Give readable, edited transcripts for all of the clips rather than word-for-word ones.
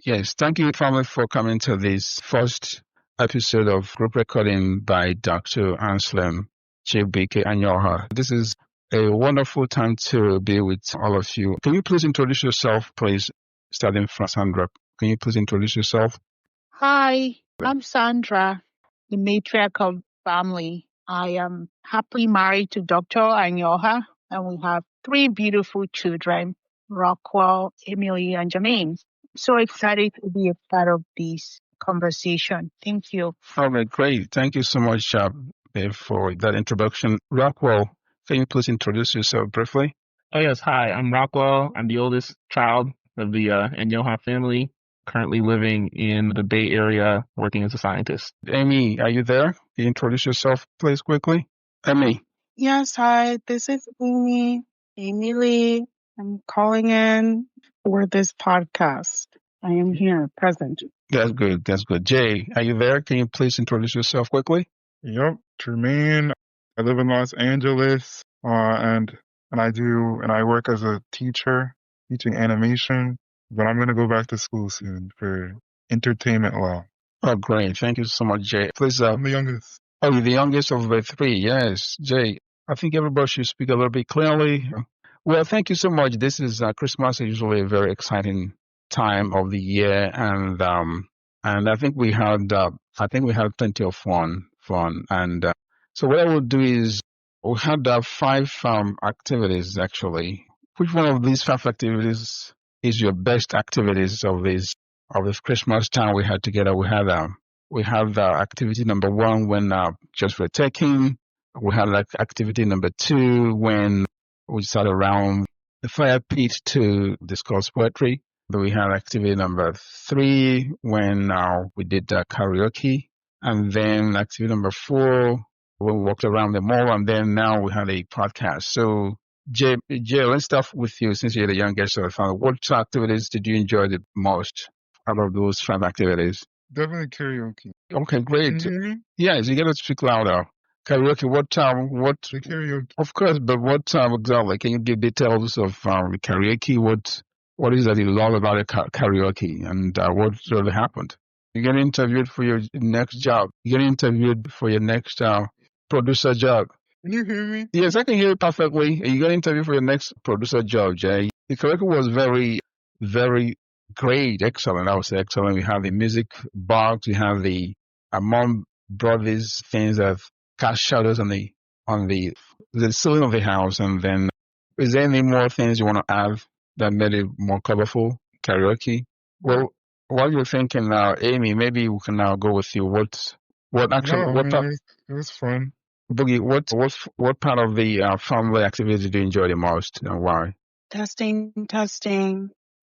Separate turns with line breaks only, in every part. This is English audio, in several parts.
Yes, thank you, family, for coming to this first episode of group recording by Dr. Anselm Anyoha. This is a wonderful time to be with all of you. Can you please introduce yourself, please, starting from Sandra? Can you please introduce yourself?
Hi, I'm Sandra, the matriarch of family. I am happily married to Dr. Anyoha, and we have 3 beautiful children, Rockwell, Emily, and Jermaine. So excited to be a part of this conversation. Thank you.
All right, great. Thank you so much for that introduction. Rockwell, can you please introduce yourself briefly?
Oh, yes. Hi, I'm Rockwell. I'm the oldest child of the Anyoha family, currently living in the Bay Area, working as a scientist.
Amy, are you there? Can you introduce yourself, please, quickly? Amy.
Yes, hi, this is Amy Lee. I'm calling in for this podcast. I am here, present.
That's good. That's good. Jay, are you there? Can you please introduce yourself quickly?
Yep, Jermaine. I live in Los Angeles, and I work as a teacher, teaching animation. But I'm gonna go back to school soon for entertainment law.
Oh, great. Thank you so much, Jay. Please,
I'm the youngest.
Oh, you're the youngest of the 3. Yes, Jay. I think everybody should speak a little bit clearly. Well, thank you so much. This is Christmas is usually a very exciting time of the year, and I think we had plenty of fun, and so what I will do is we had 5 activities actually. Which one of these 5 activities is your best activities of this Christmas time we had together? We have activity number 1 when just for taking. We had activity number 2 when we sat around the fire pit to discuss poetry. Then we had activity number 3 when we did karaoke. And then activity number 4 when we walked around the mall. And then now we had a podcast. So, Jay, let's start with you since you're the youngest of the family. What activities did you enjoy the most out of those 5 activities?
Definitely karaoke.
Okay, great.
Can you hear me?
Yes, you got to speak louder. Karaoke, what
The karaoke.
Of course, but what time exactly? Can you give details of the karaoke? What is that you love about the karaoke, and what really happened? You get interviewed for your next job. You get interviewed for your next producer job.
Can you hear me?
Yes, I can hear you perfectly. You got interviewed for your next producer job, Jay. The karaoke was very, very great, excellent. I would say excellent. We have the music box. We have the Mom brought these things that cast shadows on the ceiling of the house. And then, is there any more things you want to add that made it more colorful? Karaoke. Well, while you're thinking now, Amy, maybe we can now go with you. What actually?
It was fun.
Boogie, what part of the family activity did you enjoy the most, and why?
Testing.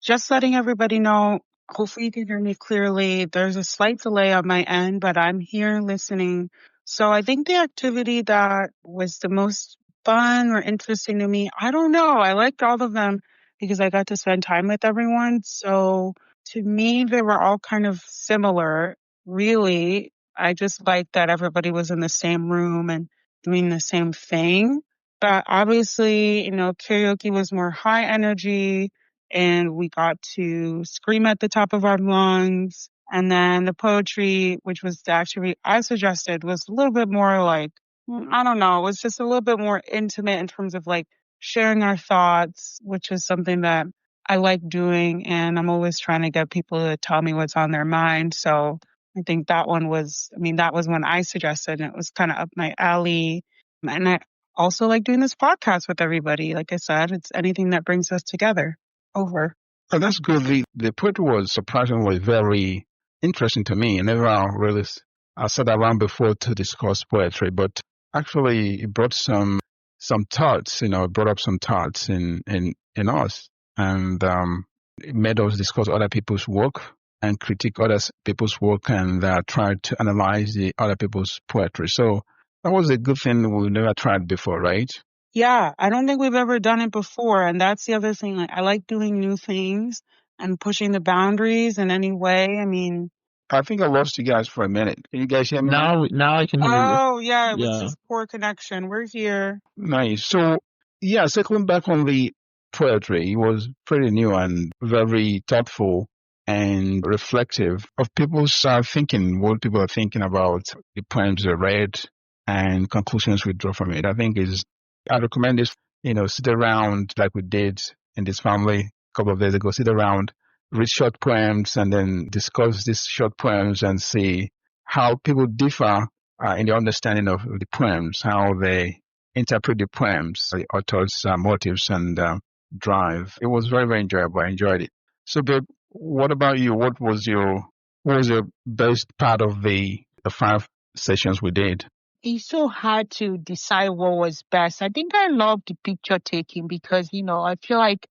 Just letting everybody know, hopefully you can hear me clearly. There's a slight delay on my end, but I'm here listening. So I think the activity that was the most fun or interesting to me, I don't know. I liked all of them because I got to spend time with everyone. So to me, they were all kind of similar, really. I just liked that everybody was in the same room and doing the same thing. But obviously, karaoke was more high energy and we got to scream at the top of our lungs. And then the poetry, which was the activity I suggested, was a little bit more like, I don't know, it was just a little bit more intimate in terms of like sharing our thoughts, which is something that I like doing. And I'm always trying to get people to tell me what's on their mind. So I think that was one I suggested, and it was kind of up my alley. And I also like doing this podcast with everybody. Like I said, it's anything that brings us together. Over.
Oh, that's good. The poetry was surprisingly very interesting to me. I never really sat around before to discuss poetry, but actually it brought some thoughts. It brought up some thoughts in us, and it made us discuss other people's work and critique other people's work and try to analyze the other people's poetry. So that was a good thing we never tried before, right?
Yeah, I don't think we've ever done it before. And that's the other thing. Like, I like doing new things and pushing the boundaries in any way. I mean,
I think I lost you guys for a minute. Can you guys hear me?
Now I can hear you.
Oh, yeah, it was just poor connection. We're here.
Nice. So, yeah, circling back on the poetry, it was pretty new and very thoughtful. and reflective of people's thinking, what people are thinking about the poems they read and conclusions we draw from it. I recommend this, sit around like we did in this family a couple of days ago, sit around, read short poems and then discuss these short poems and see how people differ in the understanding of the poems, how they interpret the poems, the author's motives and drive. It was very, very enjoyable. I enjoyed it. So, babe, what about you? What was your best part of the 5 sessions we did?
It's so hard to decide what was best. I think I love the picture taking because, I feel like,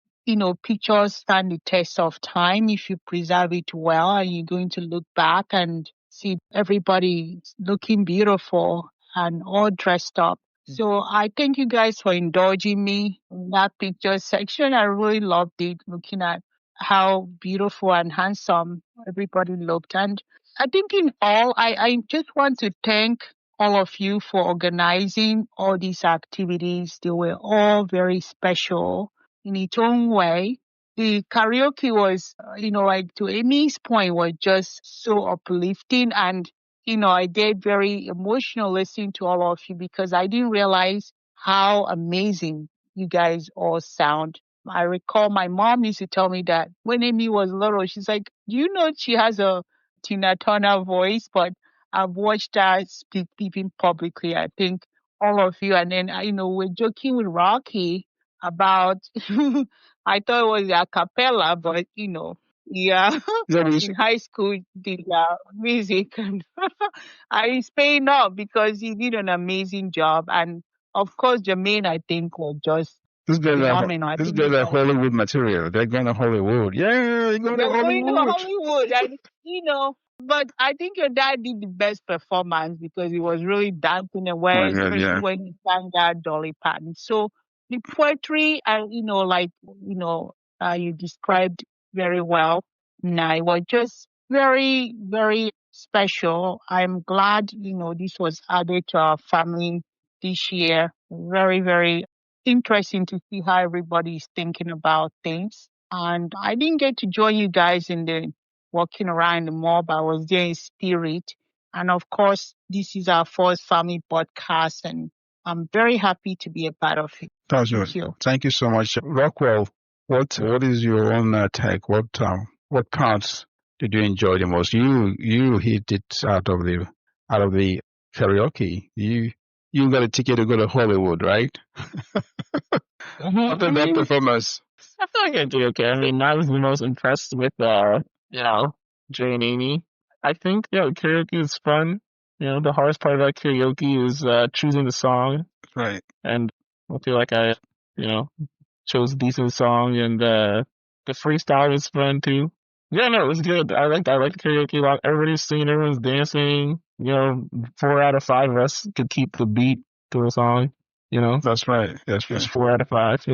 pictures stand the test of time if you preserve it well and you're going to look back and see everybody looking beautiful and all dressed up. So I thank you guys for indulging me in that picture section. I really loved it, looking at how beautiful and handsome everybody looked. And I think in all, I just want to thank all of you for organizing all these activities. They were all very special in its own way. The karaoke was, like to Amy's point, was just so uplifting. And, I get very emotional listening to all of you because I didn't realize how amazing you guys all sound. I recall my mom used to tell me that when Amy was little, she's like, do you know she has a Tina Turner voice? But I've watched her speak even publicly. I think all of you. And then, we're joking with Rocky about, I thought it was a cappella, but, yeah, in high school, did music. And he's paying off because he did an amazing job. And of course, Jermaine, I think, was just
This guy's
phenomenal. I think
like Hollywood material. They're going to Hollywood. Yeah, they're going to Hollywood.
Hollywood. And, but I think your dad did the best performance because he was really dancing away, especially when he sang that Dolly Parton. So the poetry, and you described very well. Now it was just very, very special. I'm glad this was added to our family this year. Very, very interesting to see how everybody is thinking about things. And I didn't get to join you guys in the walking around the mall, but I was there in spirit. And of course, this is our first family podcast, and I'm very happy to be a part of it.
Thank you. Thank you so much, Rockwell. What is your own take? What parts did you enjoy the most? You hit it out of the karaoke. You got a ticket to go to Hollywood, right? After that performance.
I feel like I did okay. I mean, I was the most impressed with, Jay and Amy. I think, karaoke is fun. The hardest part about karaoke is choosing the song.
Right.
And I feel like I, chose a decent song, and the freestyle was fun too. Yeah, no, it was good. I liked the karaoke a lot. Everybody's singing, everyone's dancing. 4 out of 5 of us could keep the beat to a song.
That's right.
It's 4 out of 5.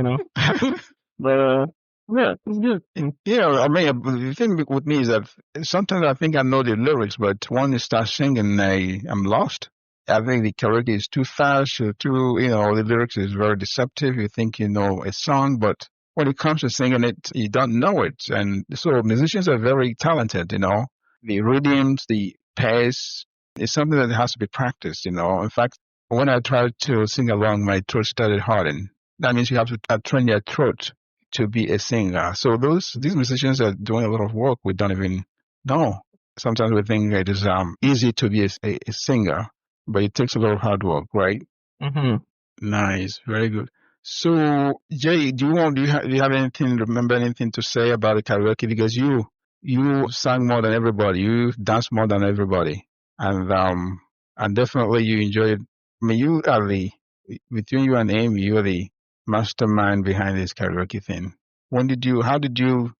But yeah, it was good.
I mean, the thing with me is that sometimes I think I know the lyrics, but when you start singing, I'm lost. I think the karaoke is too fast, or the lyrics is very deceptive. You think you know a song, but when it comes to singing it, you don't know it. And so musicians are very talented, The rhythms, the pace is something that has to be practiced, In fact, when I tried to sing along, my throat started hurting. That means you have to train your throat to be a singer. So these musicians are doing a lot of work we don't even know. Sometimes we think it is easy to be a singer, but it takes a lot of hard work, right?
Mm-hmm.
Nice, very good. So, Jay, do you have remember anything to say about the karaoke? Because you sang more than everybody, you danced more than everybody, and definitely you enjoyed. I mean, between you and Amy, you are the mastermind behind this karaoke thing. How did you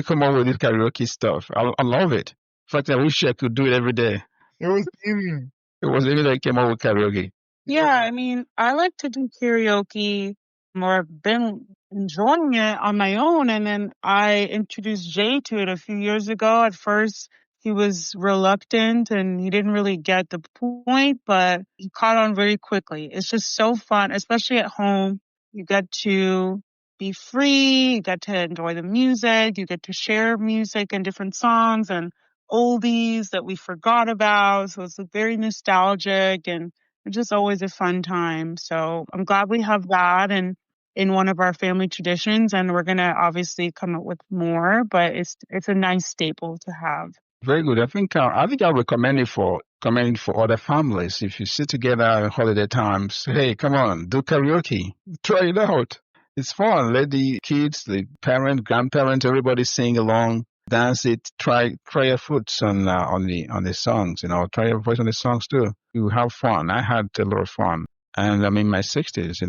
come up with this karaoke stuff? I love it. In fact, I wish I could do it every day.
It was Amy.
It was Amy that came up with karaoke.
Yeah, I mean, I like to do karaoke more. I've been enjoying it on my own, and then I introduced Jay to it a few years ago. At first, he was reluctant and he didn't really get the point, but he caught on very quickly. It's just so fun, especially at home. You get to be free. You get to enjoy the music. You get to share music and different songs and oldies that we forgot about. So it's very nostalgic and it's just always a fun time. So I'm glad we have that and in one of our family traditions, and we're gonna obviously come up with more, but it's a nice staple to have.
Very good. I think I recommend it for other families. If you sit together at holiday times, hey, come on, do karaoke. Try it out. It's fun. Let the kids, the parent, grandparents, everybody sing along, dance it. Try your foot on the songs. Try your voice on the songs too. You have fun. I had a lot of fun, and I'm in my 60s.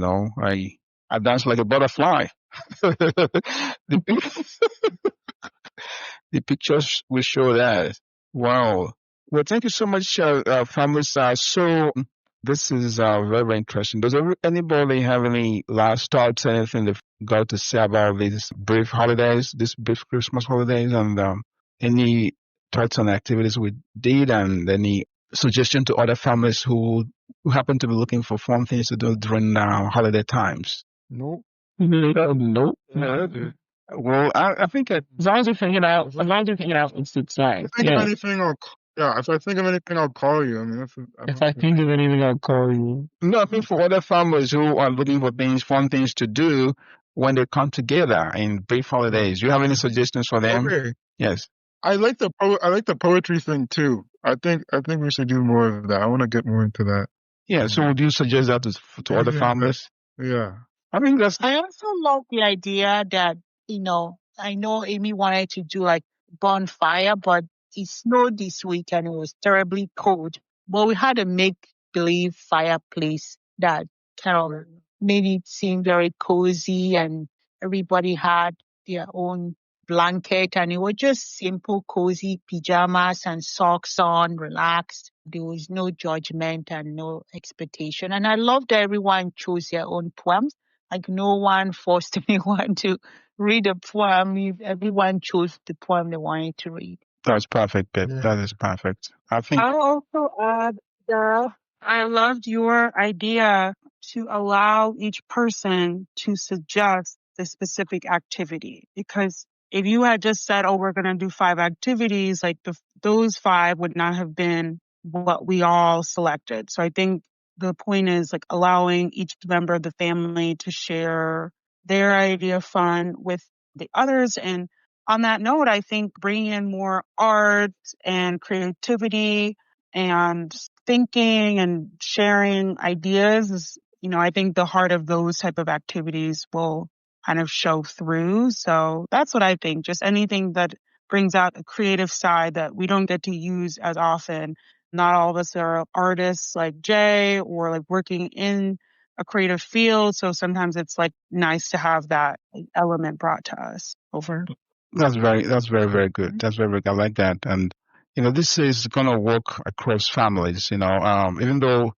I dance like a butterfly. The pictures will show that. Wow. Well, thank you so much, families. So this is very, very interesting. Does anybody have any last thoughts, anything they've got to say about these brief holidays, these brief Christmas holidays, and any thoughts on activities we did, and any suggestion to other families who happen to be looking for fun things to do during holiday times?
Nope.
Nope.
Well, I think
As long as you're hanging out, it's nice.
If I think of anything, if I think of anything, I'll call you. I mean,
If I think of anything, I'll call you.
No, I mean for other families who are looking for fun things to do when they come together in brief holidays. Do you have any suggestions for them?
Okay.
Yes.
I like the poetry thing too. I think we should do more of that. I want to get more into that.
Yeah. So would you suggest that to other families?
Yeah.
I think that's.
I also love the idea that, I know Amy wanted to do like bonfire, but it snowed this week and it was terribly cold. But we had a make-believe fireplace that kind of made it seem very cozy, and everybody had their own blanket, and it was just simple, cozy pajamas and socks on, relaxed. There was no judgment and no expectation. And I love that everyone chose their own poems. Like no one forced anyone to read a poem. Everyone chose the poem they wanted to read.
That's perfect, babe.
Yeah.
That is perfect. I think.
I'll also add, Dara, I loved your idea to allow each person to suggest the specific activity, because if you had just said, oh, we're going to do 5 activities, like those 5 would not have been what we all selected. So I think the point is like allowing each member of the family to share their idea of fun with the others. And on that note, I think bringing in more art and creativity and thinking and sharing ideas is, I think the heart of those type of activities will kind of show through. So that's what I think. Just anything that brings out a creative side that we don't get to use as often. Not all of us are artists like Jay or like working in a creative field. So sometimes it's like nice to have that element brought to us. Over.
That's very, very good. That's very, very good. I like that. And, this is going to work across families, even though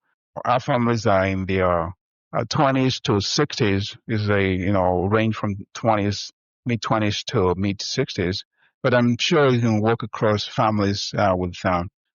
our families are in their 20s to 60s, is a, range from 20s, mid-20s to mid-60s. But I'm sure it can work across families with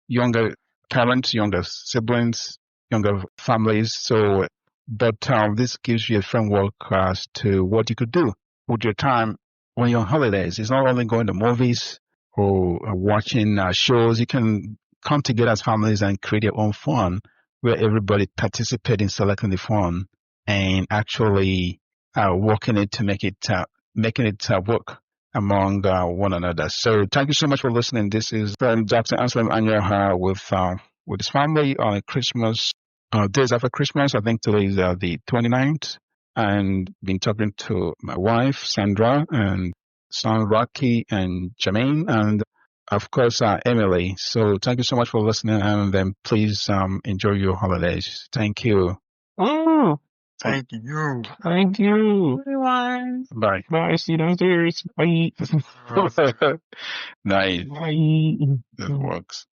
younger parents, younger siblings, younger families. So, but this gives you a framework as to what you could do with your time when you're on holidays. It's not only going to movies or watching shows. You can come together as families and create your own fun where everybody participates in selecting the fun and actually working it to making it work among one another. So thank you so much for listening. This is Dr. Anselm Anyoha with his family on Christmas, days after Christmas. I think today is the 29th. And been talking to my wife, Sandra, and son Rocky and Jermaine, and of course, Emily. So thank you so much for listening, and then please enjoy your holidays. Thank you.
Oh,
Thank you.
thank you.
Everyone.
Bye.
Bye. See you downstairs. Bye.
Nice.
Bye.
That works.